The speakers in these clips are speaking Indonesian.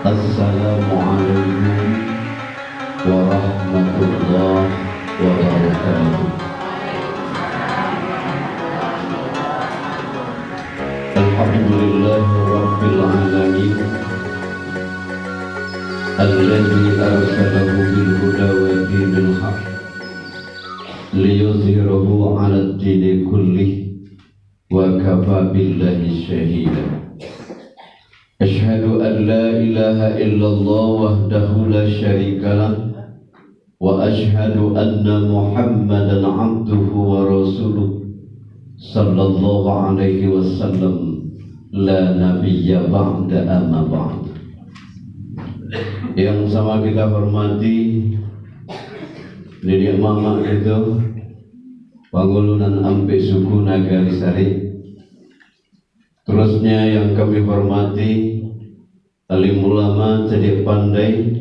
Assalamualaikum warahmatullahi wabarakatuh. Alhamdulillahi rabbil alamin alladzi arsalahu bil huda wa dinil haq liyuzhirahu 'alad dini kullih wa kafa billahi shahida. Asyhadu an la ilaha illallah wahdahu la syarikalah wa asyhadu anna Muhammadan 'abduhu wa rasuluh sallallahu alaihi wasallam la nabiyya ba'da amma ba'd. Yang sama kita hormati Nenek Mama itu Pangulunan Ampe Suku Nagarisari. Terusnya yang kami hormati alim ulama Cedek Pandai,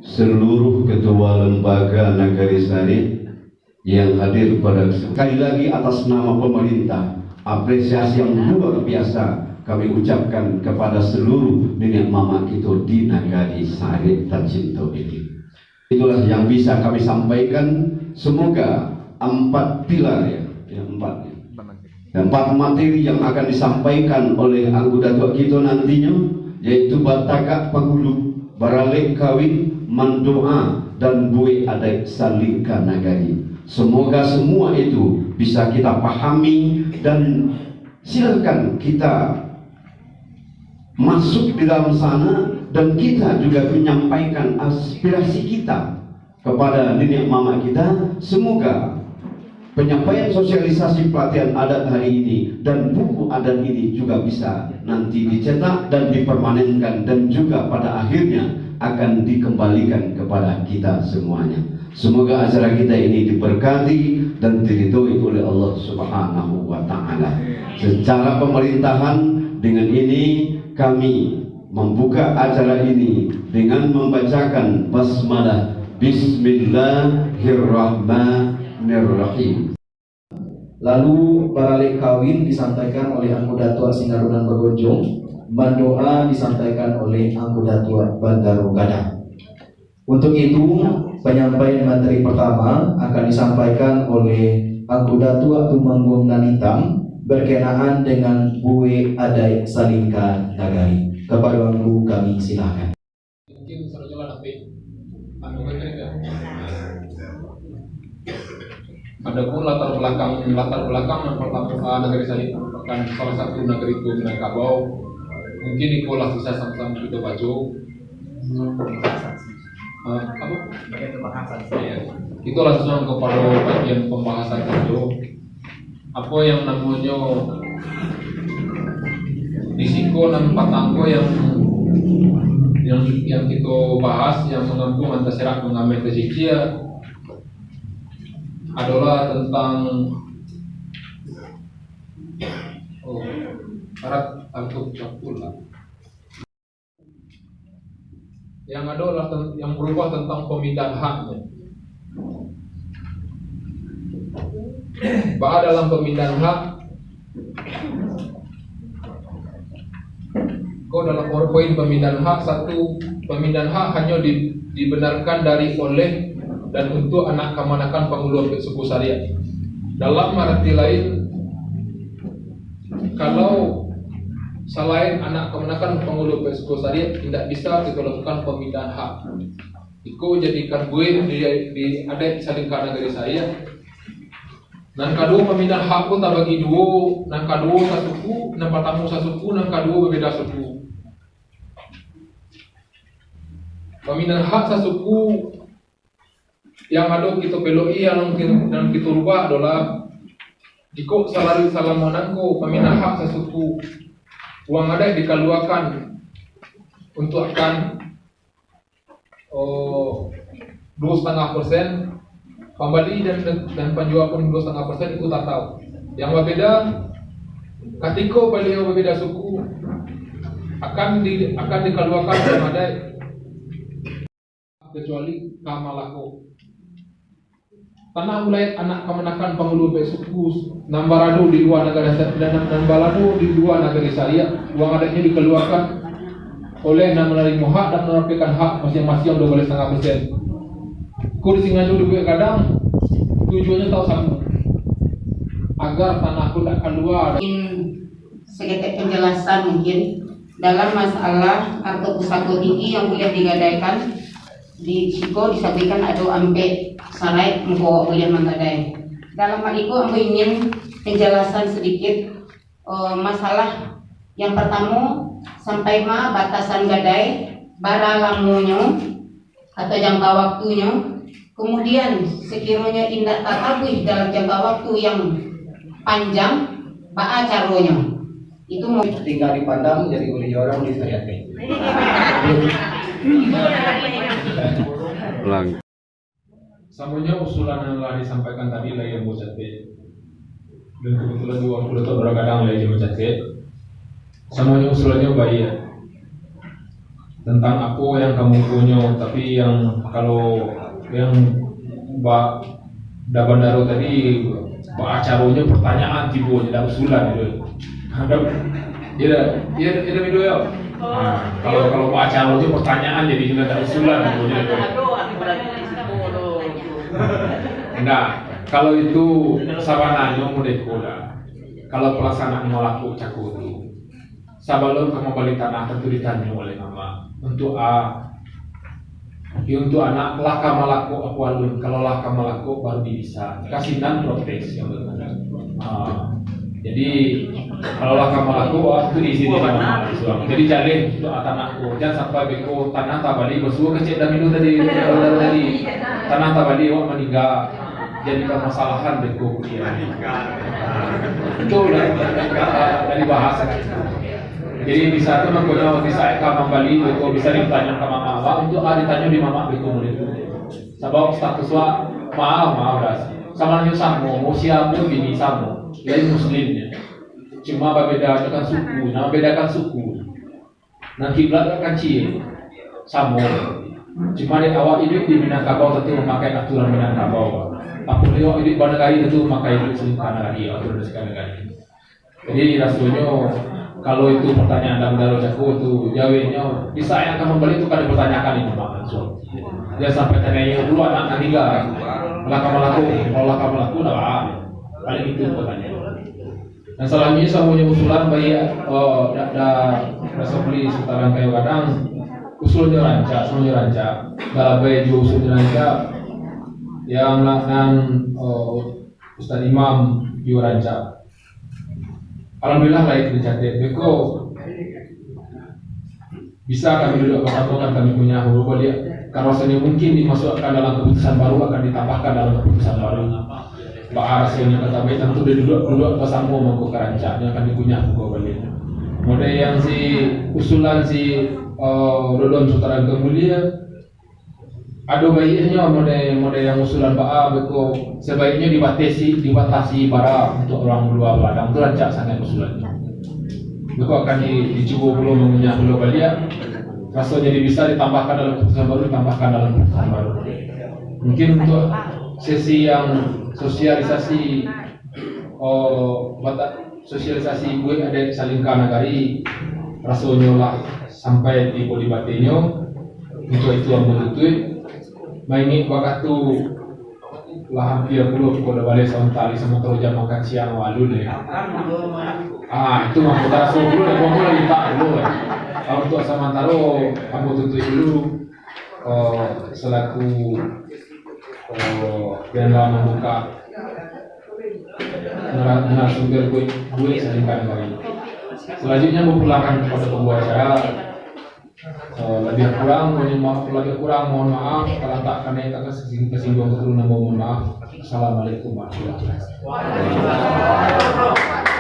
seluruh ketua lembaga Nagarisari yang hadir pada sekali lagi atas nama pemerintah, apresiasi yang luar biasa kami ucapkan kepada seluruh nenek mama kita di Nagarisari tercinta ini. Itulah yang bisa kami sampaikan. Semoga empat pilar empat materi yang akan disampaikan oleh anggota tua kita nantinya, yaitu bataka pagulu, baralek kawin, mandoa, dan bue adat salingka nagari. Semoga semua itu bisa kita pahami dan silakan kita masuk di dalam sana dan kita juga menyampaikan aspirasi kita kepada nenek mama kita. Semoga penyampaian sosialisasi pelatihan adat hari ini dan buku adat ini juga bisa nanti dicetak dan dipermanenkan dan juga pada akhirnya akan dikembalikan kepada kita semuanya. Semoga acara kita ini diberkati dan diridhoi oleh Allah Subhanahu wa taala. Secara pemerintahan, dengan ini kami membuka acara ini dengan membacakan basmalah Bismillahirrahmanirrahim. Lalu baralek kawin disampaikan oleh anggota tua Singarunan Bergonjong, mandoa disampaikan oleh anggota tua Bandaru Gadah. Untuk itu, penyampaian materi pertama akan disampaikan oleh anggota tua Tumanggung Nanitam berkenaan dengan bue adat salingka nagari. Kepada Wangku kami silakan. Adapun latar belakang yang pertama negeri saya merupakan salah satu negeri itu Minangkabau. Mungkin itulah bisa sama-sama kita baca. Itu langsung kepada bagian pembahasan itu. Apa yang namanya risiko dan patanggo yang kita bahas yang mengampung antasyarat mengambil kezikia adalah tentang syarat untuk capula yang adalah yang berubah tentang pemindahan haknya. Bahwa dalam pemindahan hak, dalam poin pemindahan hak, satu, pemindahan hak hanya dibenarkan dari oleh dan untuk anak kemanakan penghulu suku syariat. Dalam arti lain, kalau selain anak kemanakan penghulu suku syariat tidak bisa kita lakukan pemindahan hak. Iku jadikan gue di adat salingka negeri saya. Nan kadua pemindahan hak pun tak bagi dua, nan kadua sasuku, nan pertama sasuku, nan kadua berbeda suku. Pemindahan hak sasuku yang ada kita beloi yang dan kita rubah adalah jika salah monanku pemindahan hak sasuku uang ada dikeluarkan untuk akan 2,5%. Pembeli dan penjual pun 2,5% itu tak tahu. Yang berbeda, ketika beliau berbeda suku akan dikeluarkan semadai kecuali kamalako. Tanah wilayah anak kemenakan penghulu suku Nambarado di luar negara dan Balado di luar negara syariah, uang adanya dikeluarkan oleh dan menerima hak dan menampilkan hak masing-masing 12,5%. Ku disengaja duit kadang tujuannya tahu sama agar tanahku tak keluar. Sekedar penjelasan mungkin dalam masalah kartu pusako tinggi yang boleh digadaikan di Ciko disampaikan ada ampe sarai engkau boleh menggadai. Dalam hal itu aku ingin penjelasan sedikit masalah yang pertama sampai batasan gadai bara lamunyo atau jangka waktunya, kemudian sekiranya indah takabih dalam jangka waktu yang panjang baa caronya itu mau tinggal dipandang jadi oleh orang disayati. Semuanya usulan yang telah disampaikan tadi lah yang bocate, dan kebetulan juga waktu itu bergadang lah yang bocate. Semuanya usulannya baik ya. Tentang apa yang kamu punya, tapi yang kalau yang Mbak Dabandaro tadi Mbak acaranya pertanyaan tiba ada usulan gitu. Ada dia video ya. Kalau Mbak acaranya pertanyaan jadi juga ada usulan gitu. Enggak, kalau itu sabananya mudah koda. Kalau pelaksanaan melaku cakudu. Sebelum kamu balik tanah tentu ditanya oleh mama untuk untuk anak laka malaku awalun, kalau laka malaku baru bisa kasih dan protes yang benar. Jadi kalau laka malaku itu di sini mama suang. Jadi jalin untuk tanahku jangan sampai beko tanah tabali bersuah kecil dan minum tadi tanah tabali wak meninggal jadi permasalahan beko dia. Itu dari bahasa. Jadi bisa tuh menggunakan bisa eka membali itu bisa ditanya ke mama awak untuk ditanya di mama betul itu. Sebab statusnya maaf das. Sama nya sama, siapa bini sama, lain muslimnya. Cuma berbeda kan suku, nama bedakan suku. Nah kiblat kan cie, sama. Cuma di awal ini di Minangkabau tentu memakai aturan Minangkabau. Tapi beliau ini pada kali tentu memakai selingkuhan lagi aturan sekali lagi. Jadi rasanya kalau itu pertanyaan dalam dalam jago itu jawabnya bisa yang akan membeli itu kan dipertanyakan itu Pak Mansur. Dia sampai tanya dulu anak ketiga kalau laku dah paling itu pertanyaan. Dan selanjutnya saya punya usulan bagi beli sekarang kayu kadang usulnya rancak dalam baju usulnya rancak yang melakukan Ustaz Imam juga rancak. Alhamdulillah lah itu dicatat. Beko bisa kami duduk bersama kami punya huruf dia. Kawasannya mungkin dimasukkan dalam keputusan baru akan ditambahkan dalam keputusan baru. Pak Arasnya kata baik tentu dia duduk bersama mengko kerancaknya akan dipunya buku balik. Model yang si usulan si Dodon Sutara Kemulia ada baiknya model yang usulan Pak A beko sebaiknya dibatasi bara untuk orang luar ladang itu rancak sangat usulannya. Beko akan dicoba belum mengunyah belum balik. Rasanya jadi bisa ditambahkan dalam keputusan baru Mungkin untuk sesi yang sosialisasi sosialisasi gue ada saling kanagari rasanya lah sampai di batinya untuk itu yang betul main waktu lah hampir puluh pada balik sementara sama terus jam makan siang walu deh. Itu mah kita dulu deh, kamu lagi tak dulu. Kalau untuk sementara kamu tutup dulu selaku yang lama membuka narasumber gue selingkan kali. Selanjutnya memulangkan kepada pembawa acara. Lebih kurang mohon maaf kalau tak kena kesinggung keturunan mohon maaf. Assalamualaikum warahmatullahi wabarakatuh.